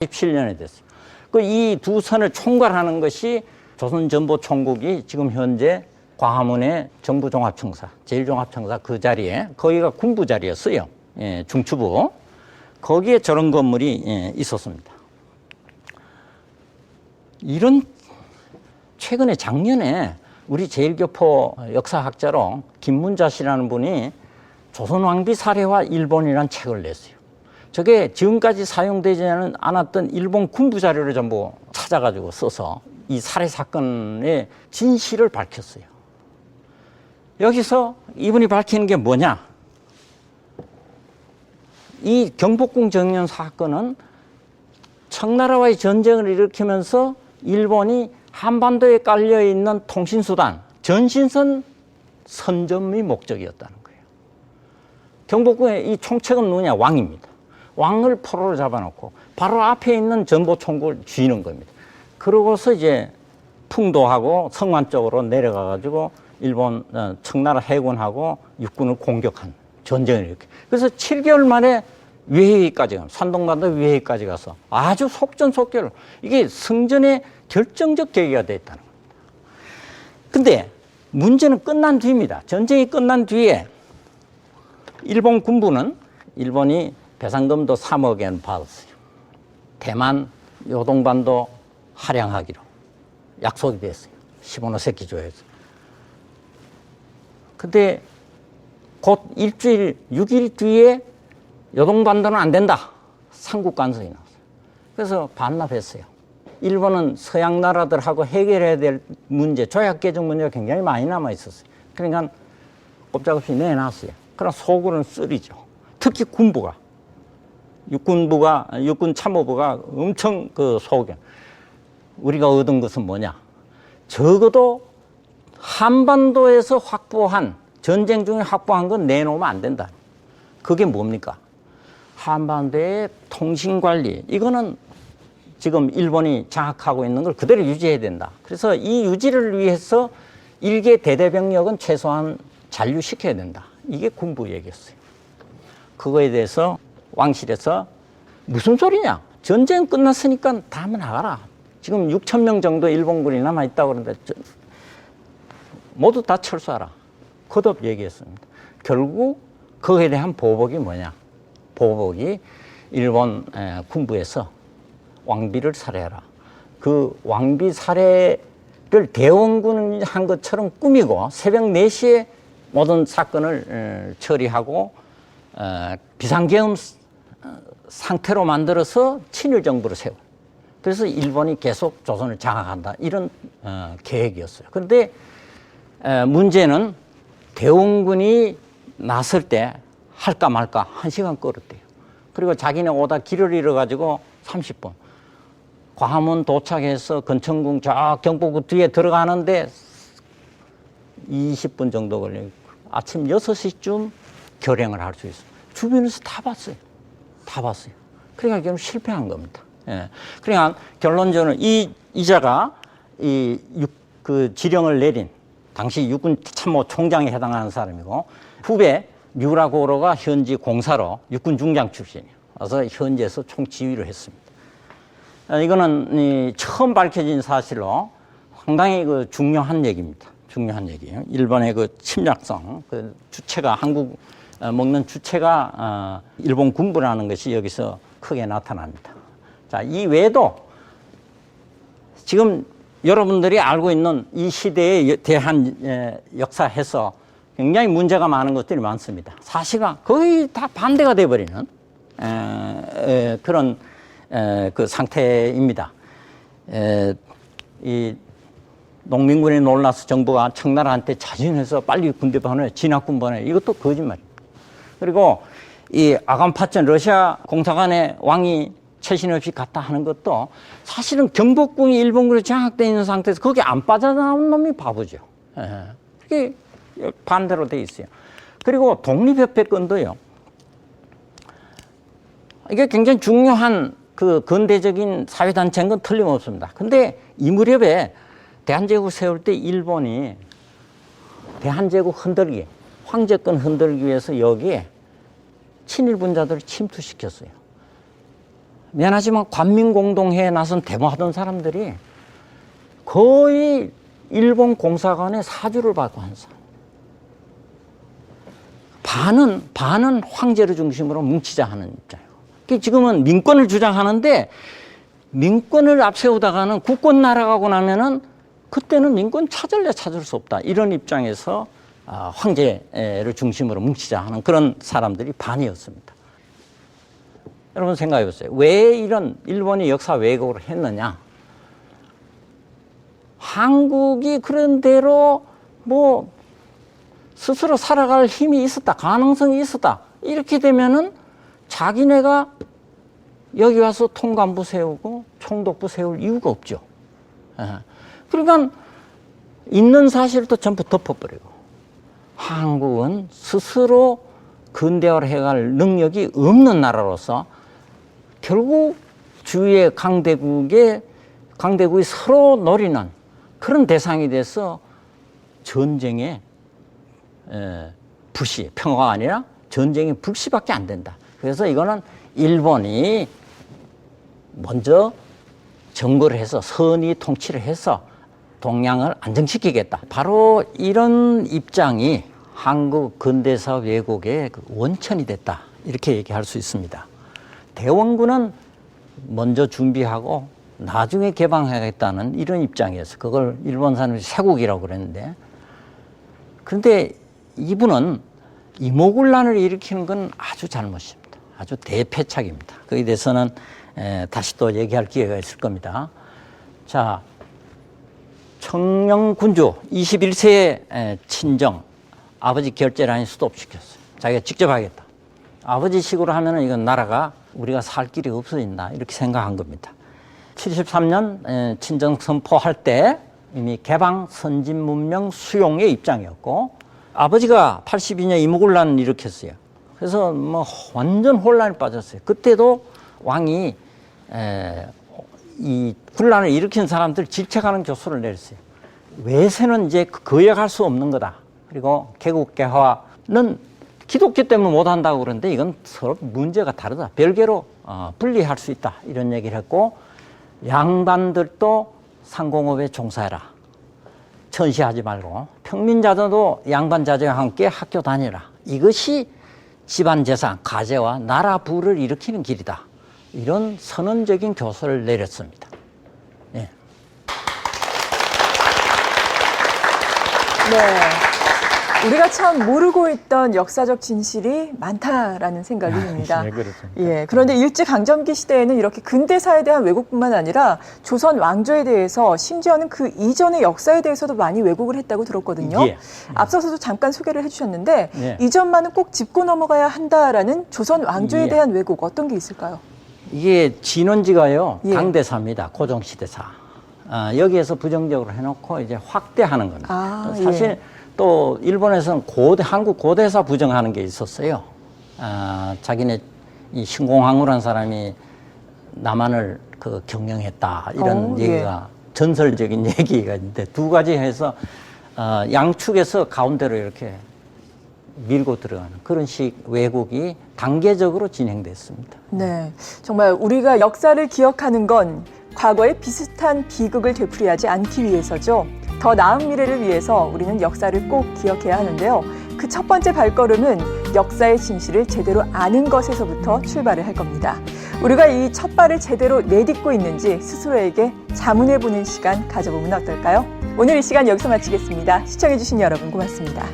17년에 됐어요. 그 이 두 선을 총괄하는 것이 조선정보총국이 지금 현재 광화문의 정부종합청사, 제1종합청사 그 자리에, 거기가 군부 자리였어요. 예, 중추부. 거기에 저런 건물이 있었습니다. 이런 최근에 작년에 우리 제1교포 역사학자로 김문자 씨라는 분이 조선왕비 사례와 일본이라는 책을 냈어요. 저게 지금까지 사용되지 않았던 일본 군부 자료를 전부 찾아가지고 써서 이 살해 사건의 진실을 밝혔어요. 여기서 이분이 밝히는 게 뭐냐? 이 경복궁 정년 사건은 청나라와의 전쟁을 일으키면서 일본이 한반도에 깔려있는 통신수단, 전신선 선점이 목적이었다는 거예요. 경복궁의 이 총책은 누구냐? 왕입니다. 왕을 포로로 잡아놓고 바로 앞에 있는 전보총국을 쥐는 겁니다. 그러고서 이제 풍도하고 성완 쪽으로 내려가가지고 일본 청나라 해군하고 육군을 공격한 전쟁을 일으켜. 그래서 7개월 만에 외해까지 가서 산동반도 외해까지 가서 아주 속전속결 이게 승전의 결정적 계기가 됐다는 겁니다. 근데 문제는 끝난 뒤입니다. 전쟁이 끝난 뒤에 일본 군부는 일본이 배상금도 3억 엔 받았어요. 대만 요동반도 할양하기로 약속이 됐어요. 시모노세키 조에서. 근데 곧 일주일, 6일 뒤에 요동반도는 안 된다. 삼국 간섭이 나왔어요. 그래서 반납했어요. 일본은 서양 나라들하고 해결해야 될 문제, 조약 개정 문제가 굉장히 많이 남아 있었어요. 그러니까 꼼짝없이 내놨어요. 그러나 속으로는 쓰리죠. 특히 군부가, 육군 참모부가 엄청 그 속여. 우리가 얻은 것은 뭐냐? 적어도 한반도에서 확보한, 전쟁 중에 확보한 건 내놓으면 안 된다. 그게 뭡니까? 한반도의 통신관리. 이거는 지금 일본이 장악하고 있는 걸 그대로 유지해야 된다. 그래서 이 유지를 위해서 일개 대대병력은 최소한 잔류시켜야 된다. 이게 군부 얘기였어요. 그거에 대해서 왕실에서 무슨 소리냐? 전쟁 끝났으니까 다 한번 나가라. 지금 6천 명 정도 일본군이 남아있다고 그러는데 모두 다 철수하라. 거듭 얘기했습니다. 결국 그거에 대한 보복이 뭐냐? 보복이 일본 군부에서 왕비를 살해하라. 그 왕비 살해를 대원군이 한 것처럼 꾸미고 새벽 4시에 모든 사건을 처리하고 비상계엄 상태로 만들어서 친일 정부를 세워. 그래서 일본이 계속 조선을 장악한다. 이런 계획이었어요. 그런데 문제는 대원군이 나설 때 할까 말까 1시간 끌었대요. 그리고 자기네 오다 길을 잃어가지고 30분. 광화문 도착해서 건천궁 저 경복궁 뒤에 들어가는데 20분 정도 걸려요. 아침 6시쯤 결행을 할 수 있어요. 주변에서 다 봤어요. 다 봤어요. 그러니까 결국 실패한 겁니다. 예. 그러니까 결론적으로 이자가 그 지령을 내린 당시 육군 참모 총장에 해당하는 사람이고 후배 류라고로가 현지 공사로 육군 중장 출신이에요. 그래서 현지에서 총지휘를 했습니다. 이거는 처음 밝혀진 사실로 상당히 그 중요한 얘기입니다. 중요한 얘기예요. 일본의 그 침략성, 그 주체가 한국 먹는 주체가 일본 군부라는 것이 여기서 크게 나타납니다. 자, 이 외에도 지금 여러분들이 알고 있는 이 시대에 대한 역사에서 굉장히 문제가 많은 것들이 많습니다. 사실은 거의 다 반대가 돼버리는 그런 그 상태입니다. 이 농민군이 놀라서 정부가 청나라한테 자진해서 빨리 군대 보내, 진압군 보내. 이것도 거짓말입니다. 그리고 이 아간파천 러시아 공사관의 왕이 최신 없이 갔다 하는 것도 사실은 경복궁이 일본군에 장악되어 있는 상태에서 거기 안 빠져나온 놈이 바보죠. 그게 반대로 돼 있어요. 그리고 독립협회 건도요. 이게 굉장히 중요한 그 근대적인 사회단체인 건 틀림없습니다. 근데 이 무렵에 대한제국 세울 때 일본이 대한제국 흔들기, 황제권 흔들기 위해서 여기에 친일분자들을 침투시켰어요. 미안하지만 관민공동회에 나선 데모하던 사람들이 거의 일본 공사관에 사주를 받고 한 사람. 반은 황제를 중심으로 뭉치자 하는 입장이고. 지금은 민권을 주장하는데 민권을 앞세우다가는 국권 날아가고 나면은 그때는 민권 찾을래 찾을 수 없다. 이런 입장에서 황제를 중심으로 뭉치자 하는 그런 사람들이 반이었습니다. 여러분 생각해 보세요. 왜 이런 일본이 역사 왜곡을 했느냐? 한국이 그런 대로 뭐 스스로 살아갈 힘이 있었다, 가능성이 있었다. 이렇게 되면은 자기네가 여기 와서 통감부 세우고 총독부 세울 이유가 없죠. 그러니까 있는 사실을 또 전부 덮어버리고 한국은 스스로 근대화를 해갈 능력이 없는 나라로서 결국 주위의 강대국이 서로 노리는 그런 대상이 돼서 전쟁의 불씨, 평화가 아니라 전쟁의 불씨밖에 안 된다. 그래서 이거는 일본이 먼저 정거를 해서 선의 통치를 해서 동양을 안정시키겠다. 바로 이런 입장이 한국 근대사 왜곡의 원천이 됐다. 이렇게 얘기할 수 있습니다. 대원군은 먼저 준비하고 나중에 개방하겠다는 이런 입장이었어요. 그걸 일본 사람들이 쇄국이라고 그랬는데, 그런데 이분은 이모군란을 일으키는 건 아주 잘못입니다. 아주 대패착입니다. 거기에 대해서는 다시 또 얘기할 기회가 있을 겁니다. 자, 청령군주 21세의 친정, 아버지 결재라니 스톱시켰어요. 자기가 직접 하겠다. 아버지식으로 하면은 이건 나라가 우리가 살 길이 없어진다. 이렇게 생각한 겁니다. 73년 친정 선포할 때 이미 개방 선진 문명 수용의 입장이었고, 아버지가 82년 이모군란을 일으켰어요. 그래서 뭐 완전 혼란에 빠졌어요. 그때도 왕이 이 군란을 일으킨 사람들 질책하는 교수를 내렸어요. 외세는 이제 거역할 수 없는 거다. 그리고 개국개화는 기독교 때문에 못한다고 그러는데 이건 서로 문제가 다르다. 별개로 분리할 수 있다. 이런 얘기를 했고, 양반들도 상공업에 종사해라. 천시하지 말고 평민자들도 양반자제와 함께 학교 다니라. 이것이 집안재산, 가제와 나라 부를 일으키는 길이다. 이런 선언적인 교서를 내렸습니다. 네. 네. 우리가 참 모르고 있던 역사적 진실이 많다라는 생각이 듭니다. 네, 그렇습니다. 예, 그런데 일제강점기 시대에는 이렇게 근대사에 대한 왜곡뿐만 아니라 조선 왕조에 대해서 심지어는 그 이전의 역사에 대해서도 많이 왜곡을 했다고 들었거든요. 예. 앞서서도 잠깐 소개를 해주셨는데 예. 이 점만은 꼭 짚고 넘어가야 한다라는 조선 왕조에 예. 대한 왜곡 어떤 게 있을까요? 이게 진원지가요, 예. 강대사입니다. 고종시대사. 여기에서 부정적으로 해놓고 이제 확대하는 겁니다. 사실 예. 또 일본에서는 한국 고대사 부정하는 게 있었어요. 자기네 이 신공항우라는 사람이 남한을 경영했다 이런 얘기가 예. 전설적인 얘기가 있는데 두 가지 해서 양축에서 가운데로 이렇게 밀고 들어가는 그런 식 왜곡이 단계적으로 진행됐습니다. 네, 정말 우리가 역사를 기억하는 건 과거의 비슷한 비극을 되풀이하지 않기 위해서죠. 더 나은 미래를 위해서 우리는 역사를 꼭 기억해야 하는데요. 그 첫 번째 발걸음은 역사의 진실을 제대로 아는 것에서부터 출발을 할 겁니다. 우리가 이 첫 발을 제대로 내딛고 있는지 스스로에게 자문해보는 시간 가져보면 어떨까요? 오늘 이 시간 여기서 마치겠습니다. 시청해주신 여러분 고맙습니다.